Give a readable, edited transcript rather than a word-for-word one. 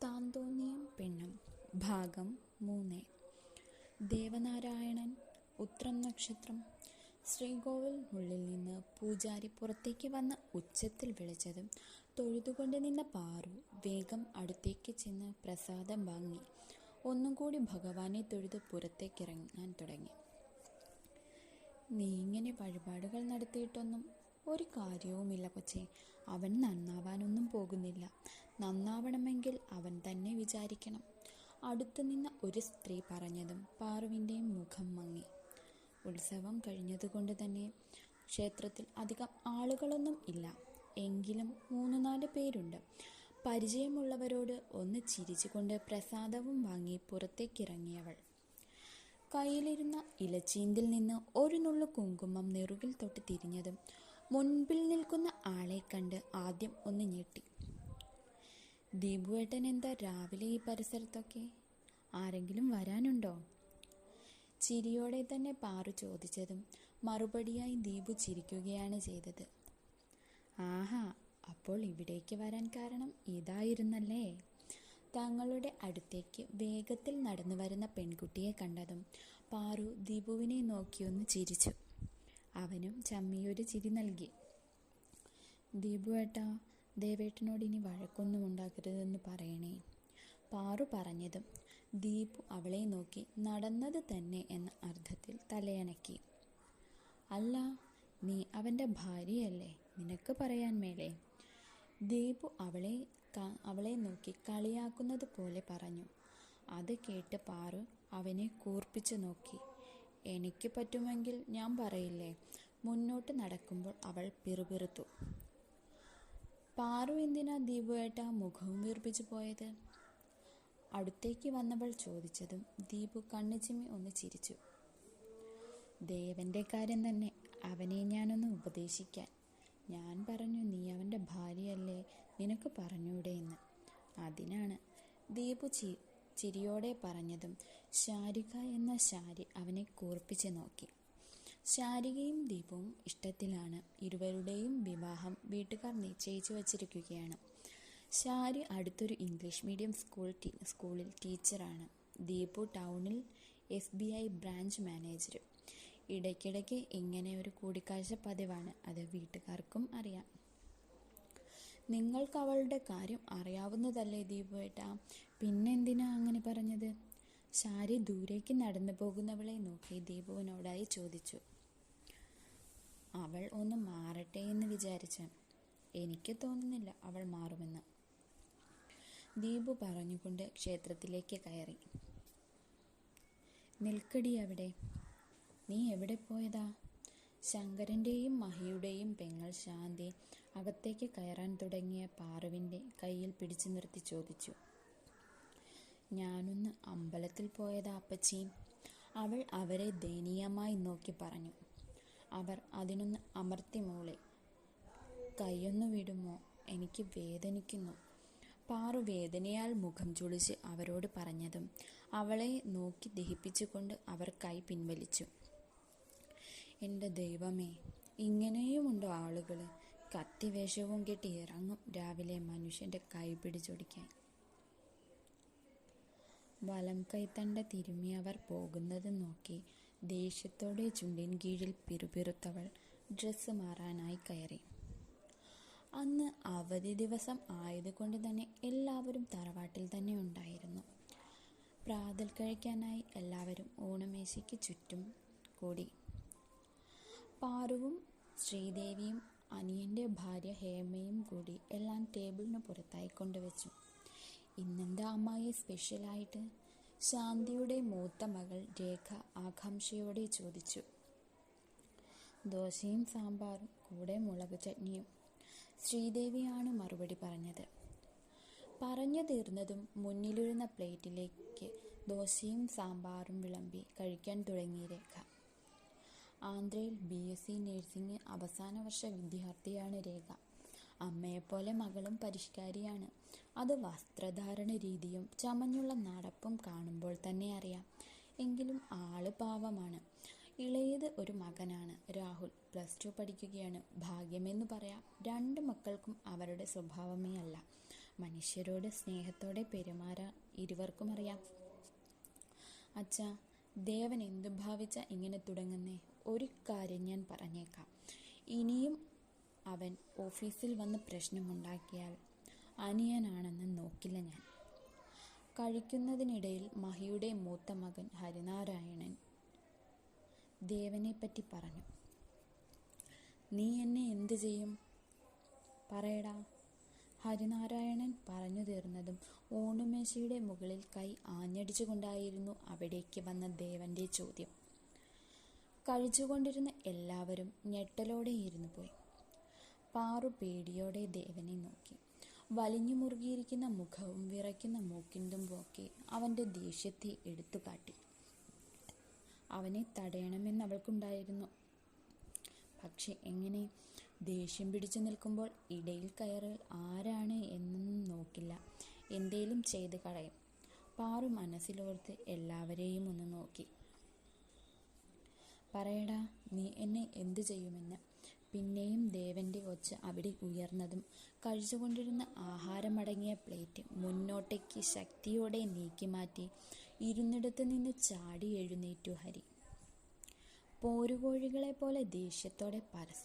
താന്തോന്നിയും പെണ്ണും ഭാഗം 3. ദേവനാരായണൻ. ഉത്രം നക്ഷത്രം. ശ്രീകോവിലിനുള്ളിൽ നിന്ന് പൂജാരി പുറത്തേക്ക് വന്ന് ഉച്ചത്തിൽ വിളിച്ചതും തൊഴുതുകൊണ്ട് നിന്ന പാറു വേഗം അടുത്തേക്ക് ചെന്ന് പ്രസാദം വാങ്ങി ഒന്നും കൂടി ഭഗവാനെ തൊഴുത് പുറത്തേക്കിറങ്ങാൻ തുടങ്ങി. നീ ഇങ്ങനെ വഴിപാടുകൾ നടത്തിയിട്ടൊന്നും ഒരു കാര്യവുമില്ല കൊച്ചേ. അവൻ നന്നാവാനൊന്നും പോകുന്നില്ല. നന്നാവണമെങ്കിൽ അവൻ തന്നെ വിചാരിക്കണം. അടുത്തു നിന്ന ഒരു സ്ത്രീ പറഞ്ഞതും പാറുവിൻ്റെ മുഖം മങ്ങി. ഉത്സവം കഴിഞ്ഞതുകൊണ്ട് തന്നെ ക്ഷേത്രത്തിൽ അധികം ആളുകളൊന്നും ഇല്ല. എങ്കിലും 3-4 പേരുണ്ട്. പരിചയമുള്ളവരോട് ഒന്ന് ചിരിച്ചുകൊണ്ട് പ്രസാദവും വാങ്ങി പുറത്തേക്കിറങ്ങിയവൾ കയ്യിലിരുന്ന ഇലച്ചീന്തിൽ നിന്ന് ഒരു നുള്ളു കുങ്കുമം നെറുകിൽ തൊട്ട് തിരിഞ്ഞതും മുൻപിൽ നിൽക്കുന്ന ആളെ കണ്ട് ആദ്യം ഒന്ന് ഞെട്ടി. ദീപുവേട്ടൻ എന്താ രാവിലെ ഈ പരിസരത്തൊക്കെ? ആരെങ്കിലും വരാനുണ്ടോ? ചിരിയോടെ തന്നെ പാറു ചോദിച്ചതും മറുപടിയായി ദീപു ചിരിക്കുകയാണ് ചെയ്തത്. ആഹാ, അപ്പോൾ ഇവിടേക്ക് വരാൻ കാരണം ഇതായിരുന്നല്ലേ? തങ്ങളുടെ അടുത്തേക്ക് വേഗത്തിൽ നടന്നു വരുന്ന പെൺകുട്ടിയെ കണ്ടതും പാറു ദീപുവിനെ നോക്കിയൊന്ന് ചിരിച്ചു. അവനും ചമ്മിയൊരു ചിരി നൽകി. ദീപുവേട്ടാ, ദേവേട്ടനോട് ഇനി വഴക്കൊന്നും ഉണ്ടാക്കരുതെന്ന് പറയണേ. പാറു പറഞ്ഞതും ദീപു അവളെ നോക്കി നടന്നത് തന്നെ എന്ന അർത്ഥത്തിൽ തലയണക്കി. അല്ല, നീ അവൻ്റെ ഭാര്യയല്ലേ, നിനക്ക് പറയാൻ മേലേ? ദീപു അവളെ നോക്കി കളിയാക്കുന്നത് പോലെ പറഞ്ഞു. അത് കേട്ട് പാറു അവനെ കൂർപ്പിച്ചു നോക്കി. എനിക്ക് പറ്റുമെങ്കിൽ ഞാൻ പറയില്ലേ? മുന്നോട്ട് നടക്കുമ്പോൾ അവൾ പിറുപിറുത്തു. പാറു എന്തിനാ ദീപുവേട്ട മുഖവും വീർപ്പിച്ചു പോയത്? അടുത്തേക്ക് വന്നവൾ ചോദിച്ചതും ദീപു കണ്ണു ചിമ്മി ഒന്ന് ചിരിച്ചു. ദേവന്റെ കാര്യം തന്നെ, അവനെ ഞാനൊന്ന് ഉപദേശിക്കാൻ. ഞാൻ പറഞ്ഞു നീ അവൻ്റെ ഭാര്യയല്ലേ, നിനക്ക് പറഞ്ഞൂടെ എന്ന്. അതിനാണ്. ദീപു ചിരിയോടെ പറഞ്ഞതും ശാരിക എന്ന ശാരി അവനെ കൂർപ്പിച്ച് നോക്കി. ശാരികയും ദീപുവും ഇഷ്ടത്തിലാണ്. ഇരുവരുടെയും വിവാഹം വീട്ടുകാർ നിശ്ചയിച്ചു വച്ചിരിക്കുകയാണ്. ശാരി അടുത്തൊരു ഇംഗ്ലീഷ് മീഡിയം സ്കൂളിൽ ടീച്ചറാണ്. ദീപു ടൗണിൽ SBI ബ്രാഞ്ച് മാനേജർ. ഇടയ്ക്കിടയ്ക്ക് ഇങ്ങനെ ഒരു കൂടിക്കാഴ്ച പതിവാണ്. അത് വീട്ടുകാർക്കും അറിയാം. നിങ്ങൾക്ക് അവളുടെ കാര്യം അറിയാവുന്നതല്ലേ ദീപുവേട്ടാ, പിന്നെന്തിനാ അങ്ങനെ പറഞ്ഞത്? ശാരി ദൂരേക്ക് നടന്നു പോകുന്നവളെ നോക്കി ദീപുവിനോടായി ചോദിച്ചു. അവൾ ഒന്ന് മാറട്ടെ എന്ന് വിചാരിച്ച. എനിക്ക് തോന്നുന്നില്ല അവൾ മാറുമെന്ന്, ദീപു പറഞ്ഞുകൊണ്ട് ക്ഷേത്രത്തിലേക്ക് കയറി. നിൽക്കടി അവിടെ. നീ എവിടെ പോയതാ? ശങ്കരൻ്റെയും മഹിയുടെയും പെങ്ങൾ ശാന്തി അകത്തേക്ക് കയറാൻ തുടങ്ങിയ പാറുവിൻ്റെ കയ്യിൽ പിടിച്ചു നിർത്തി ചോദിച്ചു. ഞാനൊന്ന് അമ്പലത്തിൽ പോയതാ അപ്പച്ചി, അവൾ അവരെ ദയനീയമായി നോക്കി പറഞ്ഞു. അവർ അതിനൊന്ന് അമർത്തി മൂളി. കൈയൊന്നു വിടുമോ, എനിക്ക് വേദനിക്കുന്നു. പാറു വേദനയാൽ മുഖം ചുളിച്ച് അവരോട് പറഞ്ഞതും അവളെ നോക്കി ദഹിപ്പിച്ചുകൊണ്ട് അവർ കൈ പിൻവലിച്ചു. എൻ്റെ ദൈവമേ, ഇങ്ങനെയുമുണ്ടോ ആളുകൾ? കത്തിവേഷവും കെട്ടി ഇറങ്ങും രാവിലെ മനുഷ്യൻ്റെ കൈ പിടിച്ചൊടിക്കാൻ. വലം കൈത്തണ്ട തിരുമ്മി അവർ പോകുന്നത് നോക്കി ദേഷ്യത്തോടെ ചുണ്ടിൻ കീഴിൽ പിറുപിറുത്തവൾ ഡ്രസ്സ് മാറാനായി കയറി. അന്ന് അവധി ദിവസം ആയതുകൊണ്ട് തന്നെ എല്ലാവരും തറവാട്ടിൽ തന്നെ ഉണ്ടായിരുന്നു. പ്രാതൽ കഴിക്കാനായി എല്ലാവരും ഊണമേശയ്ക്ക് ചുറ്റും കൂടി. പാറുവും ശ്രീദേവിയും അനിയൻ്റെ ഭാര്യ ഹേമയും കൂടി എല്ലാം ടേബിളിന് പുറത്തായി കൊണ്ടുവച്ചു. ഇന്നെന്താ അമ്മായി സ്പെഷ്യലായിട്ട്? ശാന്തിയുടെ മൂത്ത മകൾ രേഖ ആകാംക്ഷയോടെ ചോദിച്ചു. ദോശയും സാമ്പാറും കൂടെ മുളക് ചട്നിയും, ശ്രീദേവിയാണ് മറുപടി പറഞ്ഞത്. പറഞ്ഞു തീർന്നതും മുന്നിലിരുന്ന പ്ലേറ്റിലേക്ക് ദോശയും സാമ്പാറും വിളമ്പി കഴിക്കാൻ തുടങ്ങി രേഖ. ആന്ധ്രയിൽ BSc നഴ്സിംഗ് അവസാന വർഷ വിദ്യാർത്ഥിയാണ് രേഖ. അമ്മയെപ്പോലെ മകളും പരിഷ്കാരിയാണ്. അത് വസ്ത്രധാരണ രീതിയും ചമഞ്ഞുള്ള നടപ്പും കാണുമ്പോൾ തന്നെ അറിയാം. എങ്കിലും ആള് പാവമാണ്. ഇളയത് ഒരു മകനാണ്, രാഹുൽ. +2 പഠിക്കുകയാണ്. ഭാഗ്യമെന്ന് പറയാം. 2 മക്കൾക്കും അവരുടെ സ്വഭാവമേ അല്ല. മനുഷ്യരോട് സ്നേഹത്തോടെ പെരുമാറാൻ ഇരുവർക്കും അറിയാം. അച്ഛാ, ദേവൻ എന്തു ഭാവിച്ച ഇങ്ങനെ തുടങ്ങുന്നേ? ഒരു കാര്യം ഞാൻ പറഞ്ഞേക്കാം. ഇനിയും അവൻ ഓഫീസിൽ വന്ന് പ്രശ്നമുണ്ടാക്കിയാൽ അനിയനാണെന്ന് നോക്കില്ല ഞാൻ. കഴിക്കുന്നതിനിടയിൽ മഹിയുടെ മൂത്ത മകൻ ഹരിനാരായണൻ ദേവനെപ്പറ്റി പറഞ്ഞു. നീ എന്നെ എന്തു ചെയ്യും? പറയടാ. ഹരിനാരായണൻ പറഞ്ഞു തീർന്നതും ഊണുമേശയുടെ മുകളിൽ കൈ ആഞ്ഞടിച്ചുകൊണ്ടായിരുന്നു അവിടേക്ക് വന്ന ദേവന്റെ ചോദ്യം. കഴിച്ചുകൊണ്ടിരുന്ന എല്ലാവരും ഞെട്ടലോടെ ഇരുന്നു പോയി. പാറു പേടിയോടെ ദേവനെ നോക്കി. വലിഞ്ഞു മുറുകിയിരിക്കുന്ന മുഖവും വിറയ്ക്കുന്ന മൂക്കിൻ തുമ്പുമൊക്കെ അവൻ്റെ ദേഷ്യത്തെ എടുത്തുകാട്ടി. അവനെ തടയണമെന്ന് അവൾക്കുണ്ടായിരുന്നു. പക്ഷെ എങ്ങനെ? ദേഷ്യം പിടിച്ചു നിൽക്കുമ്പോൾ ഇടയിൽ കയറിയാൽ ആരാണ് എന്നൊന്നും നോക്കില്ല, എന്തേലും ചെയ്ത് കളയും. പാറു മനസ്സിലോർത്ത് എല്ലാവരെയും ഒന്ന് നോക്കി. പറയടാ, നീ എന്നെ എന്തു ചെയ്യുമെന്ന്? പിന്നെയും ദേവന്റെ ഒച്ച അവിടെ ഉയർന്നതും കഴിച്ചുകൊണ്ടിരുന്ന ആഹാരമടങ്ങിയ പ്ലേറ്റ് മുന്നോട്ടേക്ക് ശക്തിയോടെ നീക്കി മാറ്റി ഇരുന്നിടത്ത് നിന്ന് ചാടി എഴുന്നേറ്റു ഹരി. പോരുകോഴികളെ പോലെ ദേഷ്യത്തോടെ പരസ്പരം